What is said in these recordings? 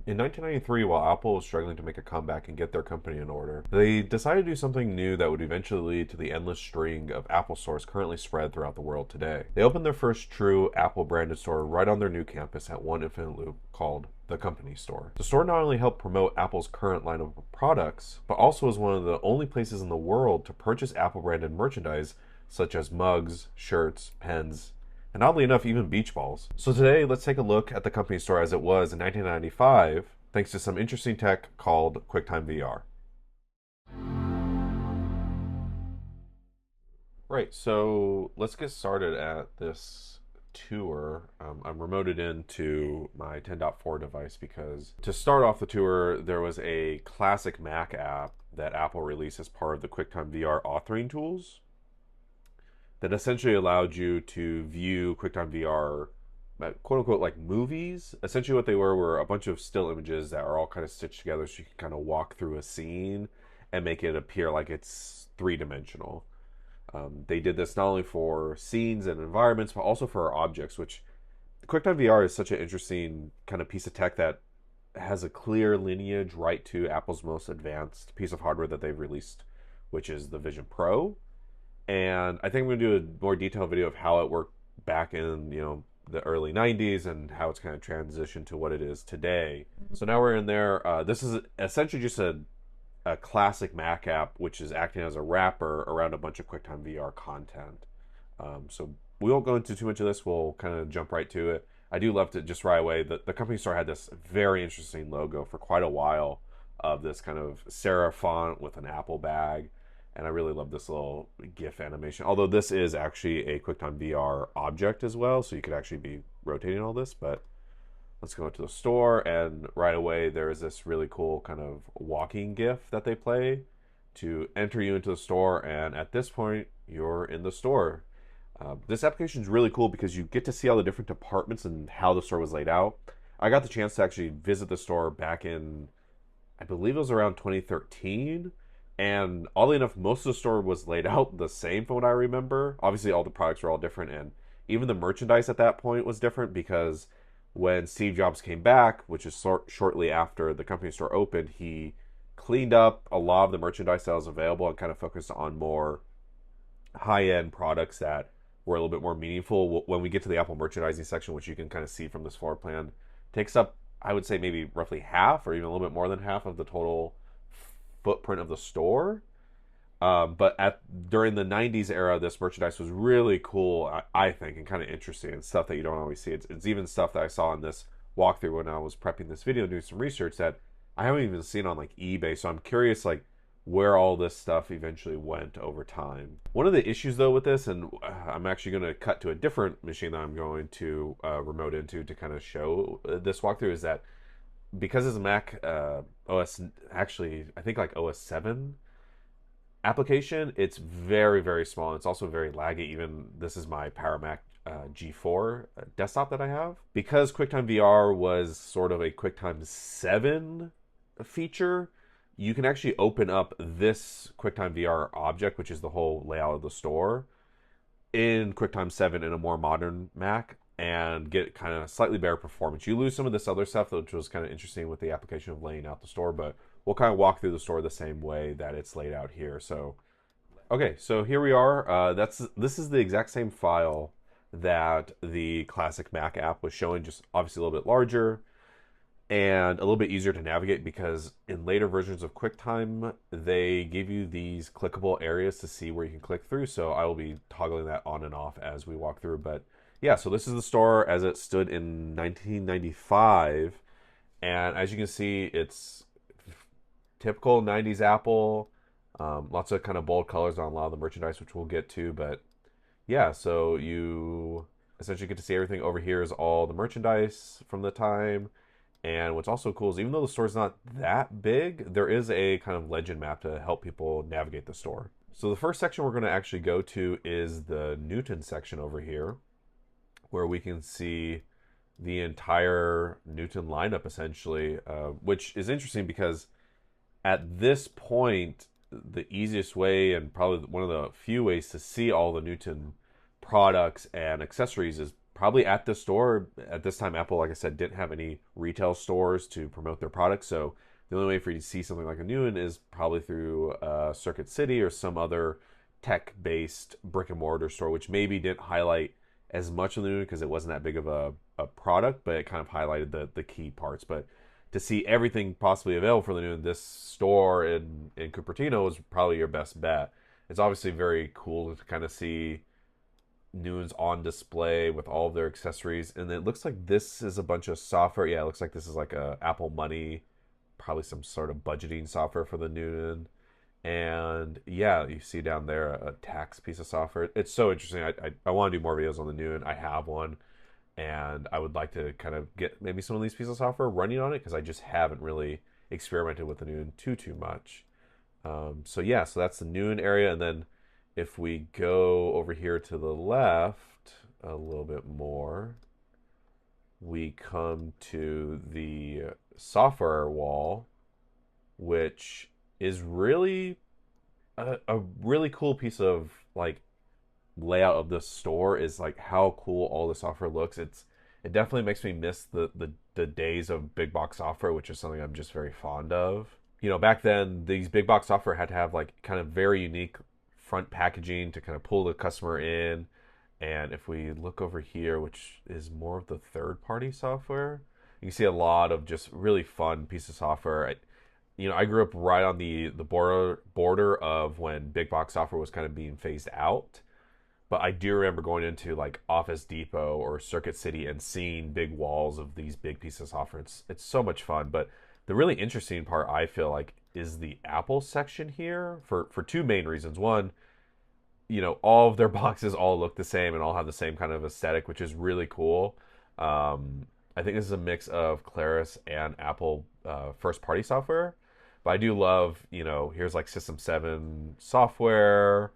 In 1993, while Apple was struggling to make a comeback and get their company in order, they decided to do something new that would eventually lead to the endless string of Apple stores currently spread throughout the world today. They opened their first true Apple branded store right on their new campus at One Infinite Loop called the Company Store. The store not only helped promote Apple's current line of products, but also was one of the only places in the world to purchase Apple branded merchandise such as mugs, shirts, pens, and oddly enough, even beach balls. So today, let's take a look at the company store as it was in 1995, thanks to some interesting tech called QuickTimeVR. Right, so let's get started at this tour. I'm remoted into my 10.4 device because to start off the tour, there was a classic Mac app that Apple released as part of the QuickTime VR authoring tools that essentially allowed you to view QuickTime VR, quote unquote, like movies. Essentially, what they were a bunch of still images that are all kind of stitched together so you can kind of walk through a scene and make it appear like it's three dimensional. They did this not only for scenes and environments, but also for objects, which QuickTime VR is such an interesting kind of piece of tech that has a clear lineage right to Apple's most advanced piece of hardware that they've released, which is the Vision Pro. And I think I'm going to do a more detailed video of how it worked back in, the early 90s and how it's kind of transitioned to what it is today. So now we're in there. This is essentially just a classic Mac app, which is acting as a wrapper around a bunch of QuickTime VR content. So we won't go into too much of this. We'll kind of jump right to it. I do love to just right away. The company store had this very interesting logo for quite a while of this kind of serif font with an Apple bag. And I really love this little GIF animation. Although this is actually a QuickTime VR object as well, so you could actually be rotating all this. But let's go to the store, and right away there is this really cool kind of walking GIF that they play to enter you into the store. And at this point, you're in the store. This application is really cool because you get to see all the different departments and how the store was laid out. I got the chance to actually visit the store back in, I believe it was around 2013. And oddly enough, most of the store was laid out the same from what I remember. Obviously, all the products were all different, and even the merchandise at that point was different because when Steve Jobs came back, which is shortly after the company store opened, he cleaned up a lot of the merchandise that was available and kind of focused on more high-end products that were a little bit more meaningful. When we get to the Apple merchandising section, which you can kind of see from this floor plan, takes up, I would say, maybe roughly half or even a little bit more than half of the total footprint of the store. But during the 90s era, this merchandise was really cool, I think, and kind of interesting and stuff that you don't always see. It's even stuff that I saw in this walkthrough when I was prepping this video, doing some research that I haven't even seen on like eBay. So I'm curious, like, where all this stuff eventually went over time. One of the issues though with this, and I'm actually going to cut to a different machine that I'm going to remote into to kind of show this walkthrough, is that because it's a Mac OS, actually I think like OS 7 application, it's very, very small. It's also very laggy. Even this is my Power Mac G4 desktop that I have. Because QuickTime VR was sort of a QuickTime 7 feature, you can actually open up this QuickTime VR object, which is the whole layout of the store, in QuickTime 7 in a more modern Mac and get kind of slightly better performance. You lose some of this other stuff, which was kind of interesting with the application of laying out the store, but we'll kind of walk through the store the same way that it's laid out here. So, okay, so here we are. This is the exact same file that the classic Mac app was showing, just obviously a little bit larger and a little bit easier to navigate because in later versions of QuickTime, they give you these clickable areas to see where you can click through. So I will be toggling that on and off as we walk through. But yeah, so this is the store as it stood in 1995. And as you can see, it's typical 90s Apple. Lots of kind of bold colors on a lot of the merchandise, which we'll get to. But yeah, so you essentially get to see everything. Over here is all the merchandise from the time. And what's also cool is even though the store's not that big, there is a kind of legend map to help people navigate the store. So the first section we're going to actually go to is the Newton section over here, where we can see the entire Newton lineup essentially, which is interesting because at this point, the easiest way and probably one of the few ways to see all the Newton products and accessories is probably at the store. At this time, Apple, like I said, didn't have any retail stores to promote their products. So the only way for you to see something like a new one is probably through Circuit City or some other tech-based brick and mortar store, which maybe didn't highlight as much of the new one because it wasn't that big of a product, but it kind of highlighted the key parts. But to see everything possibly available for the new one, this store in Cupertino is probably your best bet. It's obviously very cool to kind of see Nunes on display with all of their accessories, and it looks like this is a bunch of software. Yeah, it looks like this is like a Apple Money, probably some sort of budgeting software for the Newton. And yeah, you see down there a tax piece of software. It's so interesting. I want to do more videos on the Newton. I have one, and I would like to kind of get maybe some of these pieces of software running on it because I just haven't really experimented with the Newton too much. So yeah, so that's the noon area, and then if we go over here to the left a little bit more, we come to the software wall, which is really a really cool piece of like layout of the store. Is like how cool all the software looks. It definitely makes me miss the days of big box software, which is something I'm just very fond of. You know, back then these big box software had to have like kind of very unique front packaging to kind of pull the customer in. And if we look over here, which is more of the third party software, you can see a lot of just really fun piece of software. I grew up right on the border of when big box software was kind of being phased out. But I do remember going into like Office Depot or Circuit City and seeing big walls of these big pieces of software. It's so much fun. But the really interesting part, I feel like, is the Apple section here for two main reasons. One, all of their boxes all look the same and all have the same kind of aesthetic, which is really cool. I think this is a mix of Claris and Apple first party software. But I do love, here's like System 7 software,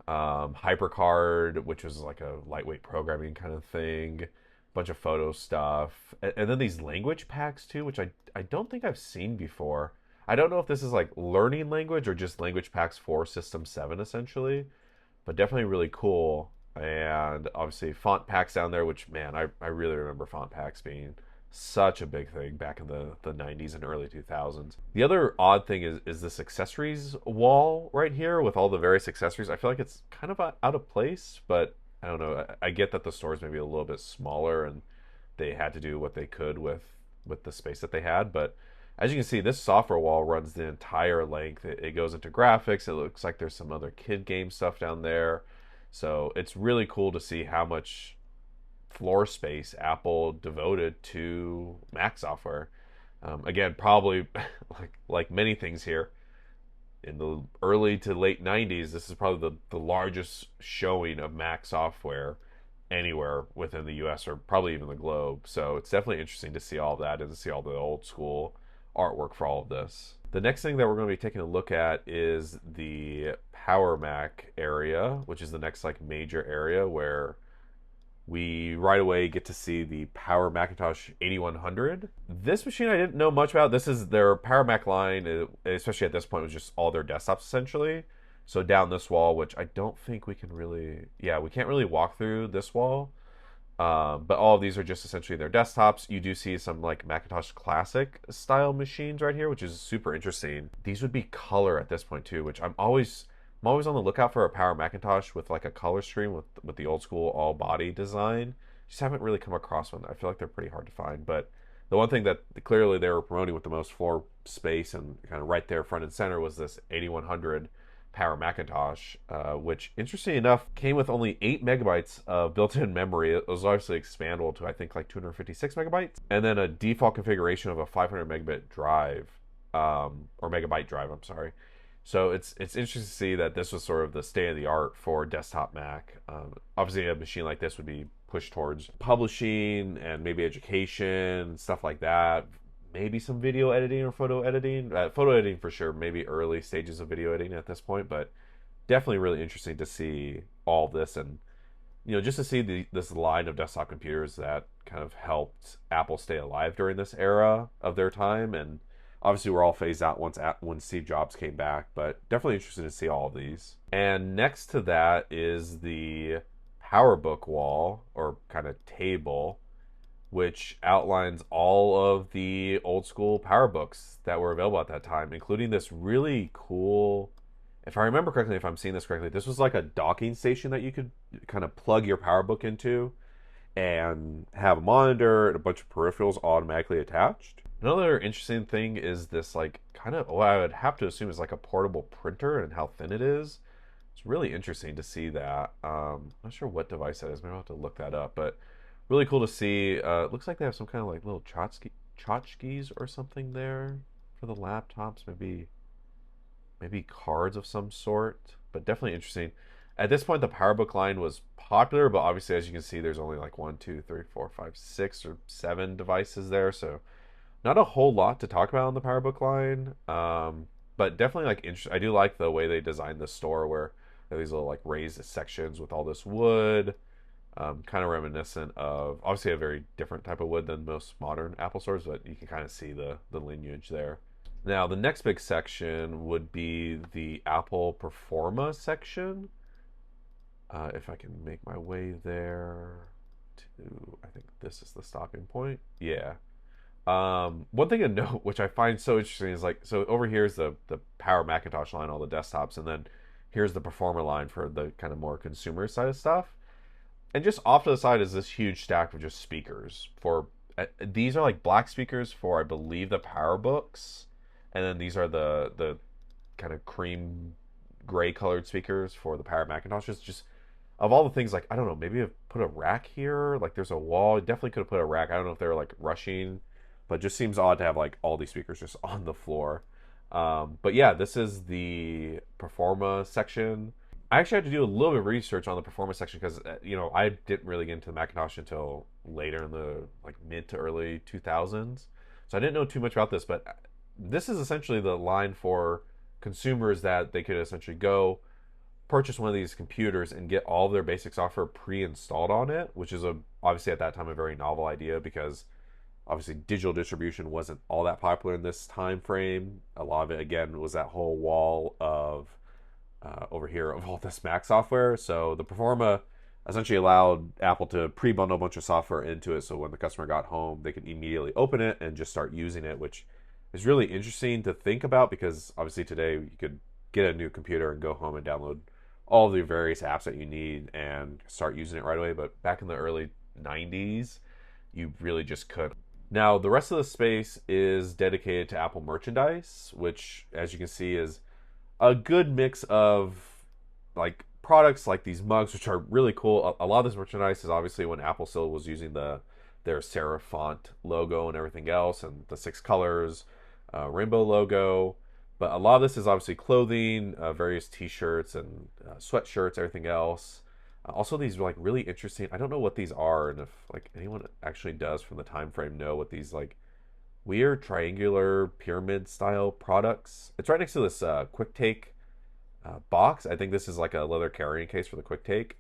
HyperCard, which was like a lightweight programming kind of thing, bunch of photo stuff, and then these language packs too, which I don't think I've seen before. I don't know if this is like learning language or just language packs for System 7 essentially, but definitely really cool. And obviously font packs down there, which man, I really remember font packs being such a big thing back in the 90s and early 2000s. The other odd thing is this accessories wall right here with all the various accessories. I feel like it's kind of out of place, but I don't know. I get that the store is maybe a little bit smaller and they had to do what they could with the space that they had. But as you can see, this software wall runs the entire length. It goes into graphics. It looks like there's some other kid game stuff down there. So it's really cool to see how much floor space Apple devoted to Mac software. Again, probably like many things here in the early to late 90s, this is probably the largest showing of Mac software anywhere within the US or probably even the globe. So it's definitely interesting to see all that and to see all the old school artwork for all of this. The next thing that we're going to be taking a look at is the Power Mac area, which is the next like major area where we right away get to see the Power Macintosh 8100. This machine I didn't know much about. This is their Power Mac line, especially at this point, was just all their desktops essentially. So down this wall, which I don't think we can really, we can't really walk through this wall. But all of these are just essentially their desktops. You do see some like Macintosh Classic style machines right here, which is super interesting. These would be color at this point too, which I'm always on the lookout for a Power Macintosh with like a color screen with the old school all body design. Just haven't really come across one. I feel like they're pretty hard to find. But the one thing that clearly they were promoting with the most floor space and kind of right there front and center was this 8100 Power Macintosh, which interestingly enough came with only 8 megabytes of built-in memory. It was obviously expandable to I think like 256 megabytes, and then a default configuration of a 500 megabit drive, or megabyte drive. I'm sorry. So it's interesting to see that this was sort of the state of the art for desktop Mac. Obviously, a machine like this would be pushed towards publishing and maybe education, stuff like that. Maybe some video editing or photo editing. Photo editing for sure, maybe early stages of video editing at this point, but definitely really interesting to see all this and just to see this line of desktop computers that kind of helped Apple stay alive during this era of their time. And obviously we're all phased out when Steve Jobs came back, but definitely interesting to see all of these. And next to that is the PowerBook wall or kind of table, which outlines all of the old school PowerBooks that were available at that time, including this really cool. If I remember correctly, if I'm seeing this correctly, this was like a docking station that you could kind of plug your PowerBook into and have a monitor and a bunch of peripherals automatically attached. Another interesting thing is this, like, kind of, what I would have to assume is like a portable printer and how thin it is. It's really interesting to see that. Not sure what device that is. Maybe I'll have to look that up. But really cool to see. It looks like they have some kind of like little tchotchkes or something there for the laptops. Maybe cards of some sort. But definitely interesting. At this point, the PowerBook line was popular, but obviously, as you can see, there's only like 1, 2, 3, 4, 5, 6, or 7 devices there. So not a whole lot to talk about on the PowerBook line. But definitely like I do like the way they designed the store where there are these little like raised sections with all this wood, kind of reminiscent of obviously a very different type of wood than most modern Apple stores, but you can kind of see the lineage there. Now the next big section would be the Apple Performa section. If I can make my way there to, I think this is the stopping point. Yeah. One thing to note, which I find so interesting, is like, so over here is the Power Macintosh line, all the desktops, and then here's the Performer line for the kind of more consumer side of stuff. And just off to the side is this huge stack of just speakers for these are like black speakers for, I believe, the PowerBooks, and then these are the kind of cream gray colored speakers for the Power Macintoshes. Just of all the things, like, I don't know, maybe I've put a rack here. Like, there's a wall. Definitely could have put a rack. I don't know if they were like rushing, but it just seems odd to have like all these speakers just on the floor. But yeah, this is the Performa section. I actually had to do a little bit of research on the Performa section because I didn't really get into the Macintosh until later in the like mid to early 2000s, so I didn't know too much about this. But this is essentially the line for consumers that they could essentially go purchase one of these computers and get all of their basic software pre-installed on it, which is obviously at that time a very novel idea because obviously digital distribution wasn't all that popular in this time frame. A lot of it again was that whole wall of over here of all this Mac software. So the Performa essentially allowed Apple to pre-bundle a bunch of software into it, so when the customer got home, they could immediately open it and just start using it, which is really interesting to think about because obviously today you could get a new computer and go home and download all the various apps that you need and start using it right away. But back in the early 90s, you really just couldn't. Now, the rest of the space is dedicated to Apple merchandise, which, as you can see, is a good mix of like products like these mugs, which are really cool. A lot of this merchandise is obviously when Apple still was using their serif font logo and everything else, and the 6 colors, rainbow logo. But a lot of this is obviously clothing, various T-shirts and sweatshirts, everything else. Also, these like really interesting. I don't know what these are, and if like anyone actually does from the time frame know what these like weird triangular pyramid style products. It's right next to this Quick Take box. I think this is like a leather carrying case for the Quick Take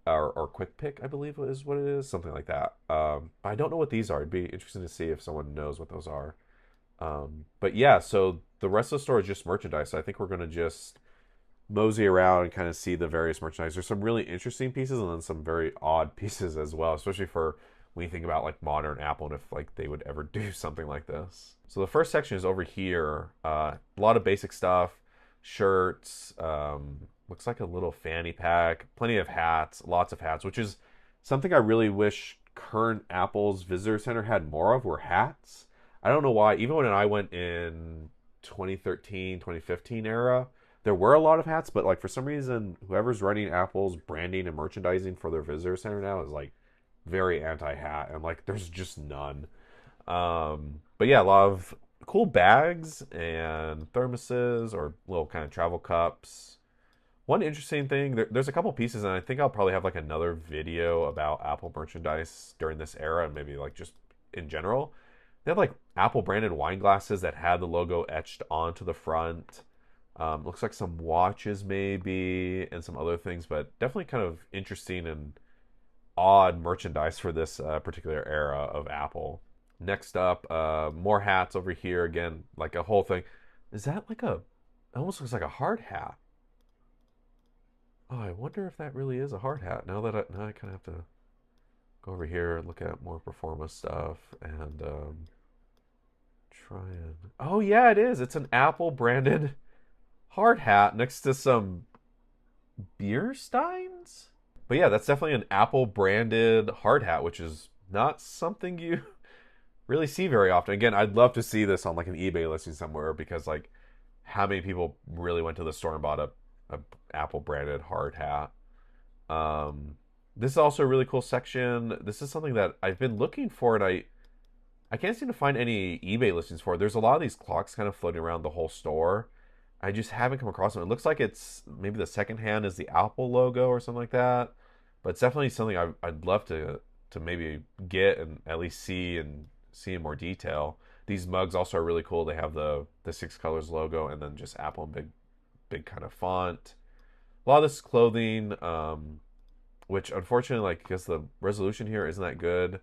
or Quick Pick, I believe is what it is, something like that. I don't know what these are. It'd be interesting to see if someone knows what those are. But yeah, so the rest of the store is just merchandise. So I think we're gonna just mosey around and kind of see the various merchandise. There's some really interesting pieces and then some very odd pieces as well, especially for when you think about like modern Apple and if like they would ever do something like this. So the first section is over here. A lot of basic stuff, shirts, looks like a little fanny pack, plenty of hats, lots of hats, which is something I really wish current Apple's visitor center had more of, were hats. I don't know why. Even when I went in 2013, 2015 era, there were a lot of hats, but like for some reason, whoever's running Apple's branding and merchandising for their visitor center now is like very anti-hat, and like there's just none. But yeah, a lot of cool bags and thermoses or little kind of travel cups. One interesting thing, there's a couple pieces, and I think I'll probably have like another video about Apple merchandise during this era, and maybe like just in general. They had like Apple branded wine glasses that had the logo etched onto the front. Looks like some watches maybe and some other things, but definitely kind of interesting and odd merchandise for this particular era of Apple. Next up, more hats over here. Again, like a whole thing. Is that like it almost looks like a hard hat. Oh, I wonder if that really is a hard hat. Now I kind of have to go over here and look at more performance stuff and try and. Oh yeah, it is. It's an Apple branded hard hat next to some beer steins. But yeah, that's definitely an Apple branded hard hat, which is not something you really see very often. Again, I'd love to see this on like an eBay listing somewhere because like how many people really went to the store and bought a Apple branded hard hat. Um, this is also a really cool section. This is something that I've been looking for, and I can't seem to find any eBay listings for it. There's a lot of these clocks kind of floating around the whole store. I just haven't come across them. It looks like it's maybe the second hand is the Apple logo or something like that, but it's definitely something I'd love to maybe get and at least see in more detail. These mugs also are really cool. They have the six colors logo and then just Apple in big kind of font. A lot of this clothing, which unfortunately, like, because the resolution here isn't that good,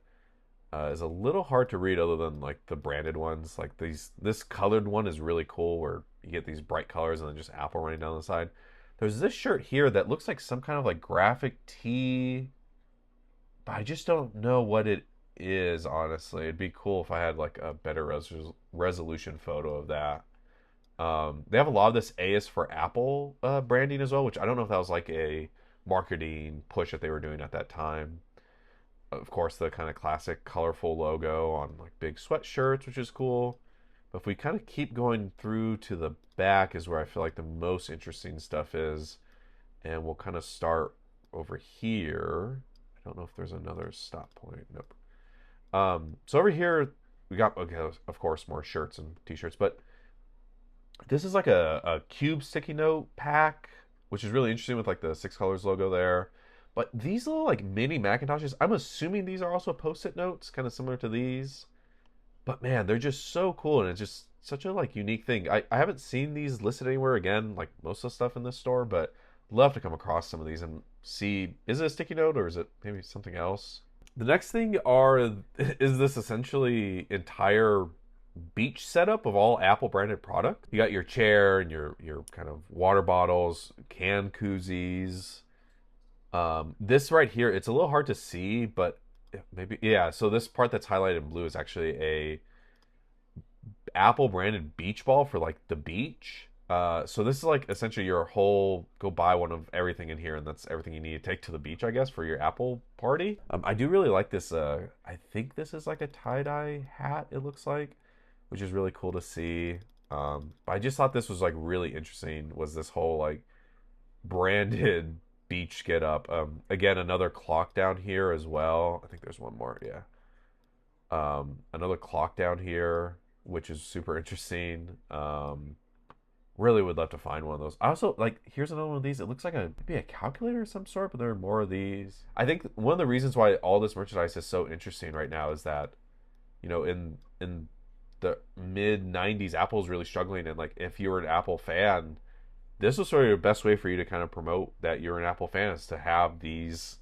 is a little hard to read other than like the branded ones. Like this colored one is really cool where you get these bright colors and then just Apple running down the side. There's this shirt here that looks like some kind of like graphic tee, but I just don't know what it is, honestly. It'd be cool if I had like a better resolution photo of that. They have a lot of this A is for Apple branding as well, which I don't know if that was like a marketing push that they were doing at that time. Of course, the kind of classic colorful logo on like big sweatshirts, which is cool. But if we kind of keep going through to the back, is where I feel like the most interesting stuff is. And we'll kind of start over here. I don't know if there's another stop point. Nope. So over here, we got, okay, of course, more shirts and t shirts. But this is like a cube sticky note pack, which is really interesting with like the six colors logo there. But these little like mini Macintoshes, I'm assuming these are also post-it notes, kind of similar to these. But man, they're just so cool and it's just such a like unique thing. I haven't seen these listed anywhere again, like most of the stuff in this store, but love to come across some of these and see is it a sticky note or is it maybe something else? The next thing are is this essentially entire beach setup of all Apple branded products. You got your chair and your kind of water bottles, can koozies. This right here, it's a little hard to see, but maybe yeah. So this part that's highlighted in blue is actually a Apple branded beach ball for like the beach. So this is like essentially your whole go buy one of everything in here, and that's everything you need to take to the beach, I guess, for your Apple party. I do really like this. I think this is like a tie dye hat. It looks like, which is really cool to see. But I just thought this was like really interesting. Was this whole like branded beach get up? Again, another clock down here as well. I think there's one more. Yeah. Another clock down here, which is super interesting. Really would love to find one of those. I also like here's another one of these. It looks like maybe a calculator of some sort, but there are more of these. I think one of the reasons why all this merchandise is so interesting right now is that, in the mid '90s, Apple's really struggling, and like if you were an Apple fan, this was sort of the best way for you to kind of promote that you're an Apple fan is to have these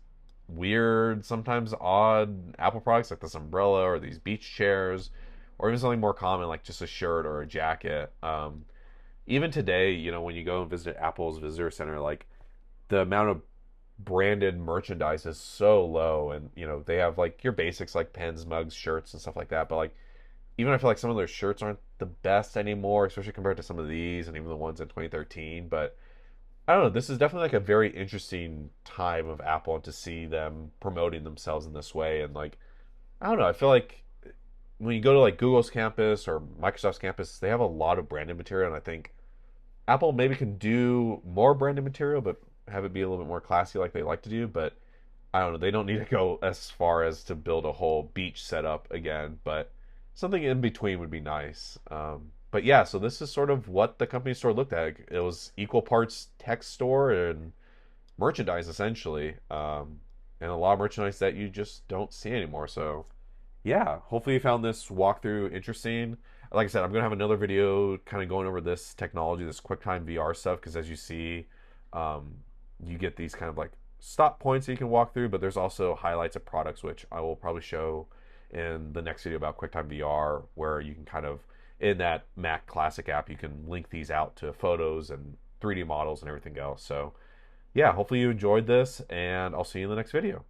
weird, sometimes odd Apple products like this umbrella or these beach chairs, or even something more common like just a shirt or a jacket. Even today, when you go and visit Apple's visitor center, like the amount of branded merchandise is so low, and they have like your basics like pens, mugs, shirts, and stuff like that. But like even I feel like some of their shirts aren't the best anymore, especially compared to some of these and even the ones in 2013. But I don't know. This is definitely like a very interesting time of Apple to see them promoting themselves in this way. And like, I don't know. I feel like when you go to like Google's campus or Microsoft's campus, they have a lot of branded material. And I think Apple maybe can do more branded material, but have it be a little bit more classy like they like to do. But I don't know. They don't need to go as far as to build a whole beach setup again. But something in between would be nice. But yeah, so this is sort of what the company store looked at. It was equal parts tech store and merchandise essentially, and a lot of merchandise that you just don't see anymore. So yeah, hopefully you found this walkthrough interesting. Like I said, I'm gonna have another video kind of going over this technology, this QuickTime VR stuff, because as you see, um, you get these kind of like stop points that you can walk through, but there's also highlights of products, which I will probably show in the next video about QuickTime VR, where you can kind of in that Mac Classic app, you can link these out to photos and 3D models and everything else. So yeah, hopefully you enjoyed this, and I'll see you in the next video.